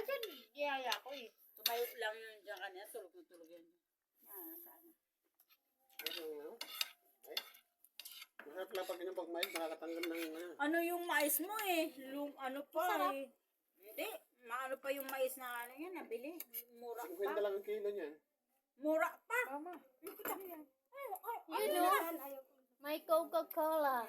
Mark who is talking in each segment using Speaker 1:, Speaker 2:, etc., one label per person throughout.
Speaker 1: Nandiyan, yaya ko eh. Tumayo lang yun dyan kanina, tulog na tulog yun. Sana.
Speaker 2: Ay, masarap lang pag ganyan pag mais, nakakatanggal ng
Speaker 1: Ano yung mais mo eh? Ano pa
Speaker 3: Masarap.
Speaker 1: eh? Hindi, maano pa yung mais na ano yan, nabili. Mura
Speaker 2: 50
Speaker 1: pa.
Speaker 2: lang ang kilo niyan.
Speaker 1: Mura pa.
Speaker 3: Mama.
Speaker 1: Ay,
Speaker 3: You know, may Coca-Cola.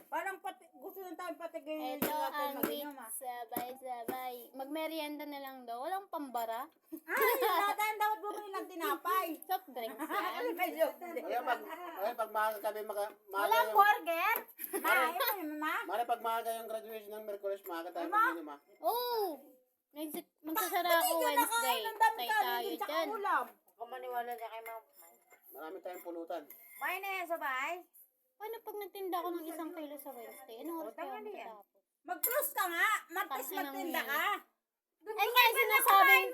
Speaker 1: Parang gusto na tayong patigayin
Speaker 3: Ito
Speaker 1: natin
Speaker 3: ang
Speaker 1: mag-inom ah.
Speaker 3: sabay-sabay. Magmerienda na lang daw. Walang pambara.
Speaker 1: Ay, natin dapat bumili ng tinapay.
Speaker 3: Soft drinks yan.
Speaker 1: Ay, medyo.
Speaker 2: Pag maaga kami,
Speaker 3: Walang burger.
Speaker 1: Ma?
Speaker 2: pag maaga yung graduation ng Merkulis, maaga tayo mag-inom ha.
Speaker 3: Oh! Magsasara ako Wednesday. Tay tayo dyan.
Speaker 1: Kung maniwala niya kay ma'am.
Speaker 2: Marami tayong pulutan.
Speaker 1: Bahay na yan sa bahay.
Speaker 3: Paano pag nagtinda ako ng 1 kilo sa Wednesday? Anong oras kaya
Speaker 1: tama yan.
Speaker 3: matatapos?
Speaker 1: Mag-close ka nga. Matis
Speaker 3: Tangina
Speaker 1: magtinda
Speaker 3: mo
Speaker 1: ka.
Speaker 3: Ay nga sinasabing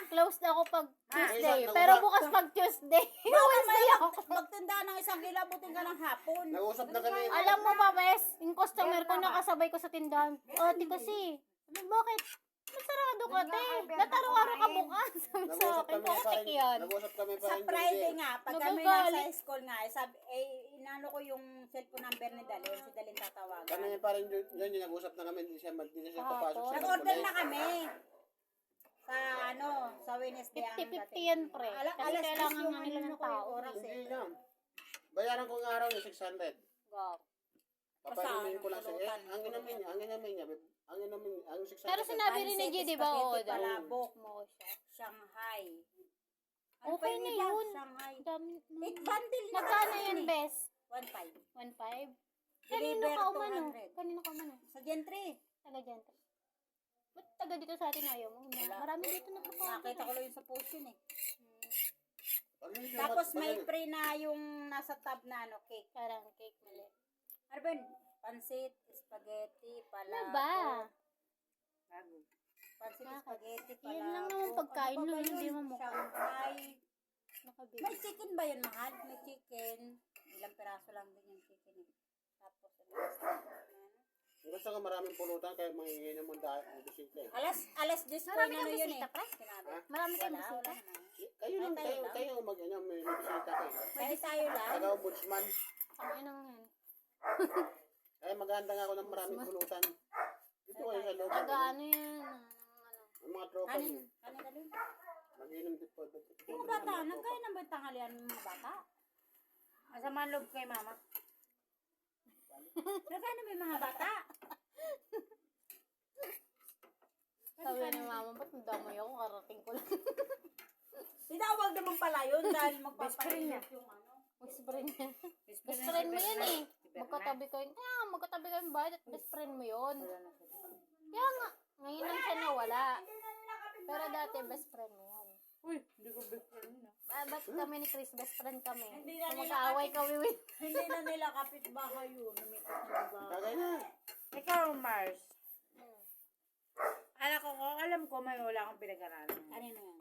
Speaker 3: closed ako pag Tuesday.
Speaker 2: Ay,
Speaker 3: Pero bukas pag Tuesday. Wednesday ako.
Speaker 1: Magtinda ng 1 kilo, buting ka ng hapon.
Speaker 2: Nag-usap na kami.
Speaker 3: Alam mo ba, Bes? Yung customer ko nakasabay ko sa tindahan. Ate kasi. Sabi, bakit? Masarado ka, te. Nataro-aro ka bukas. Sabi sa
Speaker 2: Nag-usap
Speaker 3: akin,
Speaker 2: kami pa
Speaker 3: putik yan.
Speaker 2: Nag-usap kami pa
Speaker 1: Sa
Speaker 2: rin.
Speaker 1: Friday nga, pag kami
Speaker 3: Nagagalit.
Speaker 1: nasa school nga, sabi, inano ko yung cellphone number ni Dalin, si Dalin tatawagan.
Speaker 2: Kami pa rin yun, nag-usap na kami, hindi siya papasok sa
Speaker 1: Nag-order
Speaker 2: Merkulis.
Speaker 1: na kami. Sa Wednesday ang
Speaker 3: 50-50 yan, pre. Kasi kailangan nga nila ng tao.
Speaker 1: oras
Speaker 2: Hindi
Speaker 1: eh.
Speaker 2: lang. Bayaran ko ng araw yung 600.
Speaker 3: Wow.
Speaker 2: Papainumin ko lang sa
Speaker 1: Pulutan.
Speaker 2: ang inamin niya, ang 600.
Speaker 3: Pero sinabi rin ni G, di ba? Oo,
Speaker 1: Spaghetti palabok,
Speaker 3: mo siya.
Speaker 1: Shanghai.
Speaker 3: Okay
Speaker 1: pa
Speaker 3: na
Speaker 1: iba?
Speaker 3: yun.
Speaker 1: Shanghai.
Speaker 3: Dami.
Speaker 1: 8 bundle na.
Speaker 3: Magkano yan, Bes?
Speaker 1: 1.5.
Speaker 3: 1.5? Kanino
Speaker 1: Deliver
Speaker 3: ka umano?
Speaker 1: 200.
Speaker 3: Kanino ka umano?
Speaker 1: Sa Gentry.
Speaker 3: Taga dyan. Ba't taga dito sa atin ayaw mo? Marami dito na
Speaker 1: Nakita ko lang yun sa post yun eh.
Speaker 2: Pag hindi siya
Speaker 1: Tapos
Speaker 2: pag-
Speaker 1: may free na yung nasa tab na ano, cake.
Speaker 3: Parang cake mali.
Speaker 1: Ano ba yun? Pansit, spaghetti,
Speaker 3: Ano
Speaker 1: palabok.
Speaker 3: ba?
Speaker 1: Pansit,
Speaker 3: Bakit?
Speaker 1: spaghetti, palabok.
Speaker 3: Yun lang naman pagkain
Speaker 1: Ano pa
Speaker 3: nun,
Speaker 1: ba
Speaker 3: hindi
Speaker 1: yun?
Speaker 3: mo mukha.
Speaker 1: Shanghai.
Speaker 3: Nakabili.
Speaker 1: May chicken ba yun, mahal? May chicken. Ilang peraso lang din yung chicken. Eh. Tapos,
Speaker 2: Gusto ko maraming pulutan kaya manginginom mo dahil bisita eh.
Speaker 1: alas 10 po
Speaker 3: Marami
Speaker 1: na
Speaker 3: kang
Speaker 1: yun eh.
Speaker 3: bisita, pre?
Speaker 1: Sinabi.
Speaker 3: Marami kang
Speaker 1: Wala,
Speaker 3: bisita.
Speaker 1: wala na.
Speaker 2: Kayo lang,
Speaker 1: Ay, tayo lang.
Speaker 2: kayo mag-ano, may bisita kayo.
Speaker 1: Pwede tayo lang.
Speaker 2: Taga-ombudsman.
Speaker 3: Ang inang yan.
Speaker 2: Kaya maghahanda nga ako ng maraming pulutan. Dito kayo sa loob.
Speaker 3: Taga ano yan? Ano?
Speaker 2: Ang mga tropa
Speaker 1: Kanin,
Speaker 2: niyo.
Speaker 1: kanin ka din.
Speaker 2: Mag-inom din po.
Speaker 1: Mga bata, nagkaya na ba yung tanghalian ng mga bata? Masama ang loob kay mama. Nagkaya na ba yung mga bata?
Speaker 3: Sabi ni mama, ba't nadamay ako? Karating ko lang.
Speaker 1: Tinawag naman pala yun dahil magpapainit yung ano.
Speaker 3: Best friend niya. Best friend mo yun eh. Magkatabi kayo. Kaya magkatabi kayong bahay at best friend mo yun. Kaya nga, ngayon lang siya nawala. Pero dati best friend mo yan.
Speaker 1: Uy, hindi ko best friend yun.
Speaker 3: Ba't kami ni Chris, best friend kami?
Speaker 1: Hindi na
Speaker 3: Kung
Speaker 1: nila
Speaker 3: mag-aaway kami with.
Speaker 1: Hindi na nila kapitbahay yun. Namikot na bahay.
Speaker 2: Tagay na.
Speaker 1: Ikaw, Mars. Alam ko may wala kang pinag-aralan. Ano na yan?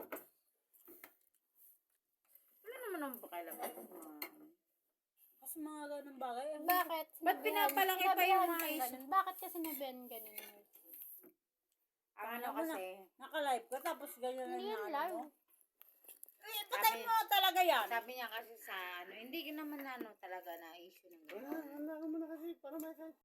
Speaker 1: Wala naman ang pakailangan. Kasi mga ganun bagay.
Speaker 3: Bakit?
Speaker 1: Ba't pinapalaki pa yung mga
Speaker 3: ganun? Bakit kasi sinabihan ganun?
Speaker 1: Ano kasi? Naka-live ka tapos ganyan
Speaker 3: Hindi yan
Speaker 1: na
Speaker 3: live.
Speaker 1: ano. Eh, patay mo talaga yan.
Speaker 4: Sabi niya kasi sa ano, hindi naman ano talaga na issue ng
Speaker 2: Wala, wala ka muna kasi para may